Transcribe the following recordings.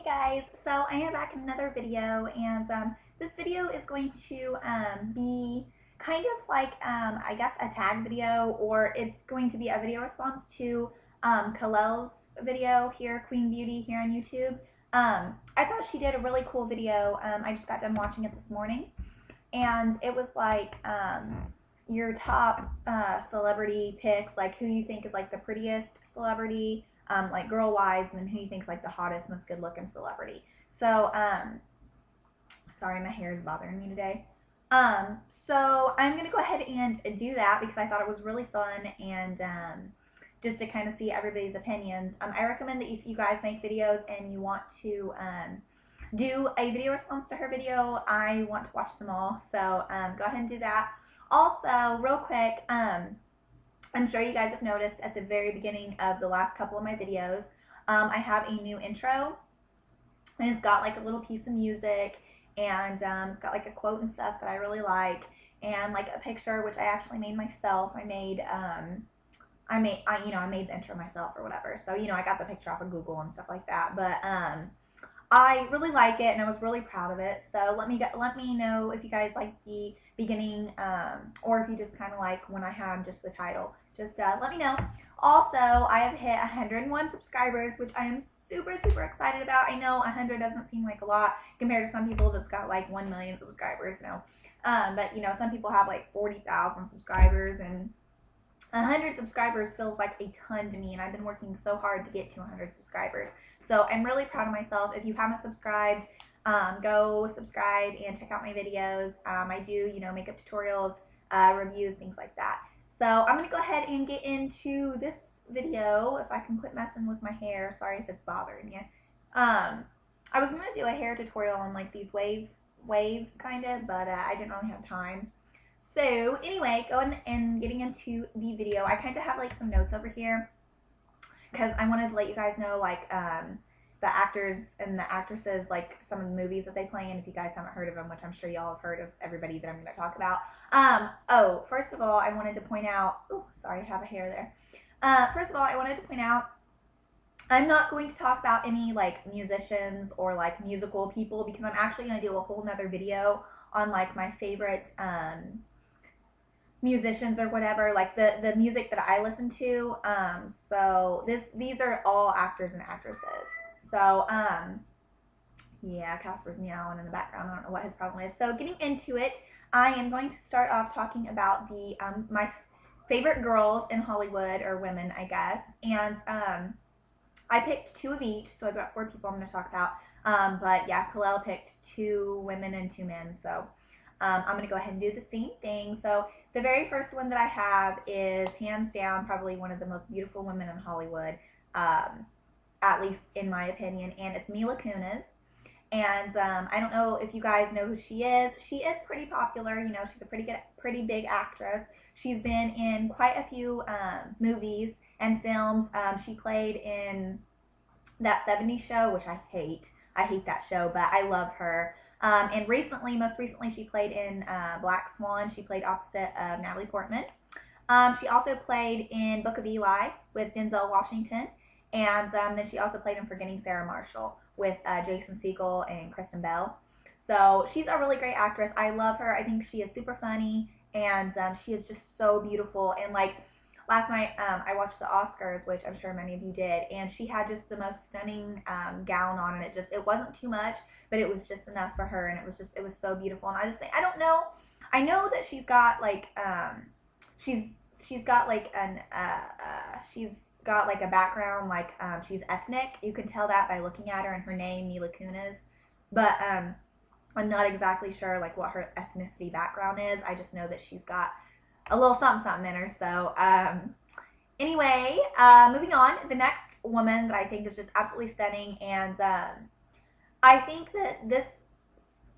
Guys, so I am back in another video, and this video is going to be kind of like I guess a tag video, or it's going to be a video response to Kalel's video here, Queen Beauty here on YouTube. I thought she did a really cool video. I just got done watching it this morning, and it was like your top celebrity picks, like who you think is like the prettiest celebrity, like girl-wise, and then who you think is like the hottest, most good-looking celebrity. So, sorry, my hair is bothering me today. So I'm gonna go ahead and do that because I thought it was really fun, and just to kind of see everybody's opinions. I recommend that if you guys make videos and you want to do a video response to her video, I want to watch them all. So go ahead and do that. Also, real quick, I'm sure you guys have noticed at the very beginning of the last couple of my videos, I have a new intro, and it's got like a little piece of music, and it's got like a quote and stuff that I really like, and like a picture which I actually made myself. I made the intro myself or whatever. So I got the picture off of Google and stuff like that. But I really like it, and I was really proud of it. So let me know if you guys like the beginning, or if you just kind of like when I had just the title. Just let me know. Also, I have hit 101 subscribers, which I am super excited about. I know 100 doesn't seem like a lot compared to some people that's got like 1 million subscribers. But some people have like 40,000 subscribers, and 100 subscribers feels like a ton to me, and I've been working so hard to get to 100 subscribers. So I'm really proud of myself. If you haven't subscribed, go subscribe and check out my videos. I do, makeup tutorials, reviews, things like that. So I'm going to go ahead and get into this video. If I can quit messing with my hair. Sorry if it's bothering you. I was going to do a hair tutorial on like these waves kind of, but I didn't really have time. So anyway, going and getting into the video, I kind of have like some notes over here because I wanted to let you guys know like the actors and the actresses, like some of the movies that they play in, if you guys haven't heard of them, which I'm sure y'all have heard of everybody that I'm going to talk about. Oh, first of all, I wanted to point out, oh, sorry, I have a hair there. First of all, I wanted to point out, I'm not going to talk about any like musicians or like musical people, because I'm actually going to do a whole nother video on like my favorite musicians or whatever, like the music that I listen to. So these are all actors and actresses. So yeah, Casper's meowing in the background. I don't know what his problem is. So getting into it, I am going to start off talking about the my favorite girls in Hollywood, or women, I guess. And I picked two of each, so I've got 4 people I'm going to talk about. But yeah, Kalel picked 2 women and 2 men. So I'm going to go ahead and do the same thing. So the very first one that I have is hands down probably one of the most beautiful women in Hollywood, at least in my opinion, and it's Mila Kunis. And I don't know if you guys know who she is. She is pretty popular. She's a pretty big actress. She's been in quite a few movies and films. She played in that 70s show, which I hate. I hate that show, but I love her. And most recently, she played in Black Swan. She played opposite of Natalie Portman. She also played in Book of Eli with Denzel Washington. And then she also played in Forgetting Sarah Marshall with Jason Segel and Kristen Bell. So she's a really great actress. I love her. I think she is super funny, and she is just so beautiful. And like last night, I watched the Oscars, which I'm sure many of you did, and she had just the most stunning gown on, and it wasn't too much, but it was just enough for her, and it was so beautiful. And I just think, I don't know, I know that she's got like she's got like a background, like she's ethnic. You can tell that by looking at her and her name, Mila Kunis. But I'm not exactly sure like what her ethnicity background is. I just know that she's got a little something in her. So anyway, moving on. The next woman that I think is just absolutely stunning, and I think that this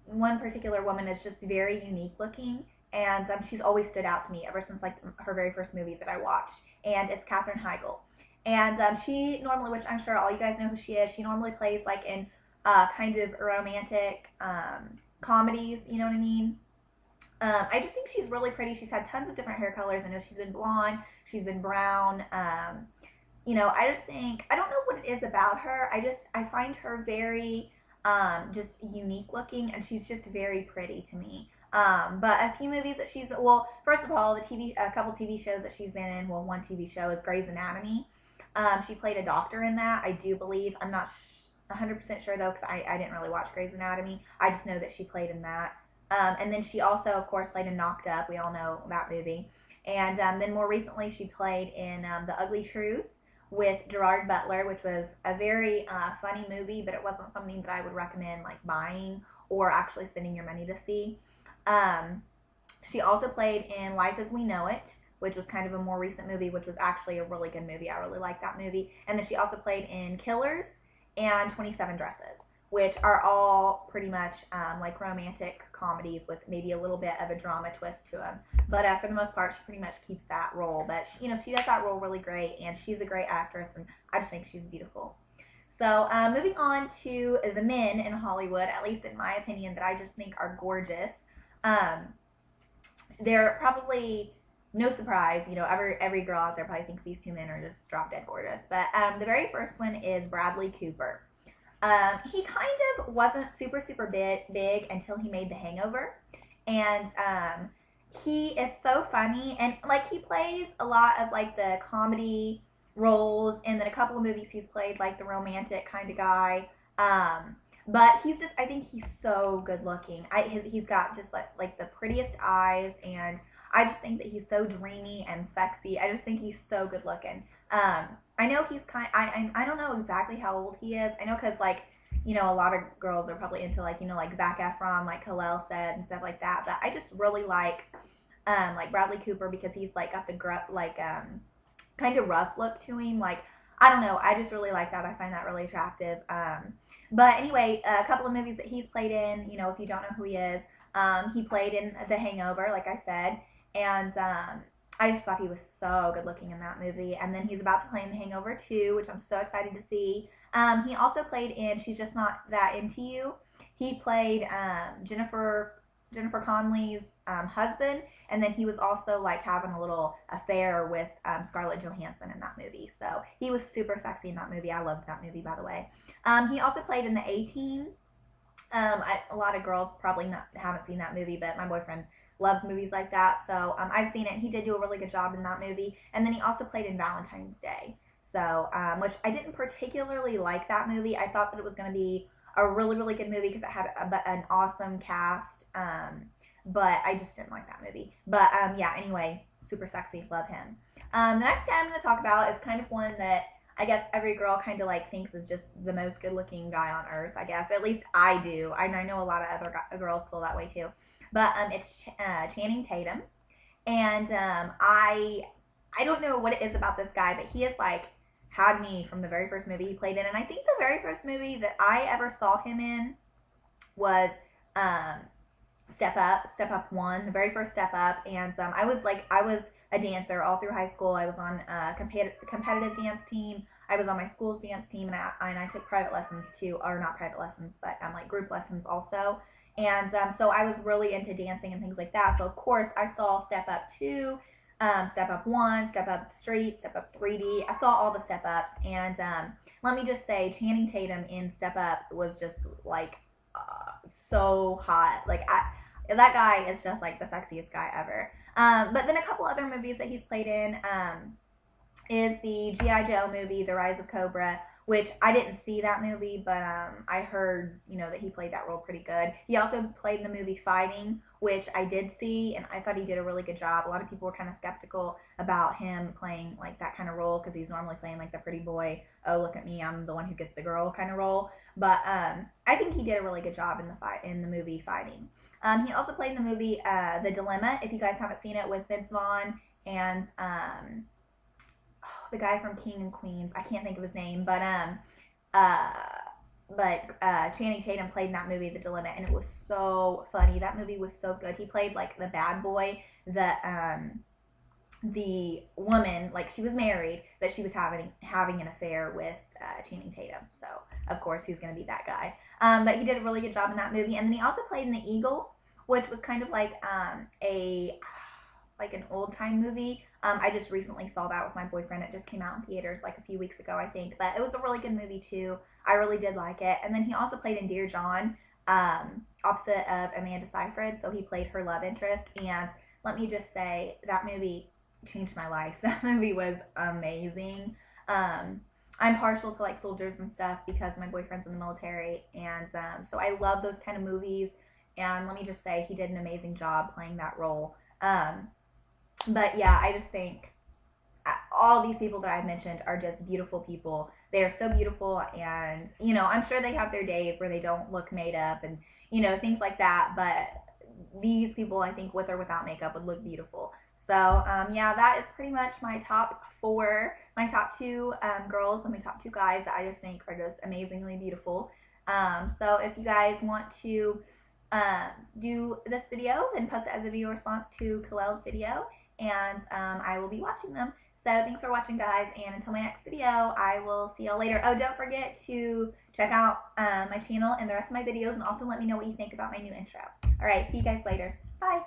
one particular woman is just very unique looking, and she's always stood out to me ever since like her very first movie that I watched, and it's Katherine Heigl. And she normally, which I'm sure all you guys know who she is, she normally plays like in kind of romantic comedies, you know what I mean? I just think she's really pretty. She's had tons of different hair colors. I know she's been blonde, she's been brown, I just think, I don't know what it is about her. I find her very just unique looking, and she's just very pretty to me. But a few movies that she's been, well, first of all, a couple TV shows that she's been in. Well, one TV show is Grey's Anatomy. She played a doctor in that, I do believe. I'm not 100% sure though, because I didn't really watch Grey's Anatomy. I just know that she played in that. And then she also, of course, played in Knocked Up. We all know that movie. And then more recently, she played in The Ugly Truth with Gerard Butler, which was a very funny movie, but it wasn't something that I would recommend like buying or actually spending your money to see. Um, she also played in Life as We Know It, which was kind of a more recent movie, which was actually a really good movie. I really liked that movie. And then she also played in Killers and 27 Dresses, which are all pretty much like romantic comedies with maybe a little bit of a drama twist to them. But for the most part, she pretty much keeps that role. But she does that role really great, and she's a great actress, and I just think she's beautiful. So moving on to the men in Hollywood, at least in my opinion, that I just think are gorgeous. Um, they're probably no surprise, every girl out there probably thinks these two men are just drop dead gorgeous. But the very first one is Bradley Cooper. He kind of wasn't super big until he made The Hangover, and he is so funny, and like he plays a lot of like the comedy roles, and then a couple of movies he's played like the romantic kind of guy. But I think he's so good looking. He's got just like the prettiest eyes, and I just think that he's so dreamy and sexy. I just think he's so good looking. I know he's I don't know exactly how old he is. I know because like a lot of girls are probably into like like Zac Efron, like Hillel said, and stuff like that. But I just really like Bradley Cooper because he's like got the kind of rough look to him. Like I don't know, I just really like that. I find that really attractive. But anyway, a couple of movies that he's played in. If you don't know who he is, he played in The Hangover, like I said, and I just thought he was so good looking in that movie. And then he's about to play in The Hangover 2, which I'm so excited to see. He also played in She's Just Not That Into You. He played Jennifer Connelly's husband, and then he was also like having a little affair with Scarlett Johansson in that movie. So he was super sexy in that movie. I loved that movie, by the way. He also played in The A-Team. A lot of girls probably haven't seen that movie, but my boyfriend loves movies like that, so I've seen it. He did do a really good job in that movie. And then he also played in Valentine's Day, so which I didn't particularly like that movie. I thought that it was going to be a really good movie because it had an awesome cast, but I just didn't like that movie. But yeah, anyway, super sexy, love him. The next guy I'm going to talk about is kind of one that I guess every girl kind of like thinks is just the most good looking guy on earth, I guess. At least I do. I know a lot of other girls feel that way too. But it's Channing Tatum. And I don't know what it is about this guy, but he has like had me from the very first movie he played in. And I think the very first movie that I ever saw him in was Step Up 1, the very first Step Up. And I was a dancer all through high school. I was on a competitive dance team. I was on my school's dance team, and I took private lessons too, or not private lessons, but like group lessons also. And so I was really into dancing and things like that. So of course I saw Step Up 2, Step Up 1, Step Up Street, Step Up 3D. I saw all the Step Ups, and let me just say, Channing Tatum in Step Up was just like so hot. Like that guy is just like the sexiest guy ever. But then a couple other movies that he's played in is the G.I. Joe movie, The Rise of Cobra, which I didn't see that movie, but I heard, that he played that role pretty good. He also played in the movie Fighting, which I did see, and I thought he did a really good job. A lot of people were kind of skeptical about him playing like that kind of role because he's normally playing like the pretty boy, oh look at me, I'm the one who gets the girl kind of role. But I think he did a really good job in the movie Fighting. He also played in the movie The Dilemma, if you guys haven't seen it, with Vince Vaughn and the guy from King and Queens. I can't think of his name, but Channing Tatum played in that movie, The Dilemma, and it was so funny. That movie was so good. He played like the bad boy, the woman, like she was married, but she was having an affair with Channing Tatum. So of course he's gonna be that guy. But he did a really good job in that movie, and then he also played in The Eagle, which was kind of like like an old time movie. I just recently saw that with my boyfriend. It just came out in theaters like a few weeks ago, I think. But it was a really good movie too. I really did like it. And then he also played in Dear John, opposite of Amanda Seyfried. So he played her love interest. And let me just say, that movie changed my life. That movie was amazing. I'm partial to like soldiers and stuff because my boyfriend's in the military, and so I love those kind of movies. And let me just say, he did an amazing job playing that role. But yeah, I just think all these people that I've mentioned are just beautiful people. They are so beautiful, and you know, I'm sure they have their days where they don't look made up and you know things like that. But these people, I think, with or without makeup, would look beautiful. So yeah, that is pretty much my top four, my top two girls and my top two guys that I just think are just amazingly beautiful. So if you guys want to do this video, then post it as a video response to Kalel's video, and I will be watching them. So thanks for watching, guys, and until my next video, I will see y'all later. Oh, don't forget to check out my channel and the rest of my videos, and also let me know what you think about my new intro. All right, see you guys later. Bye.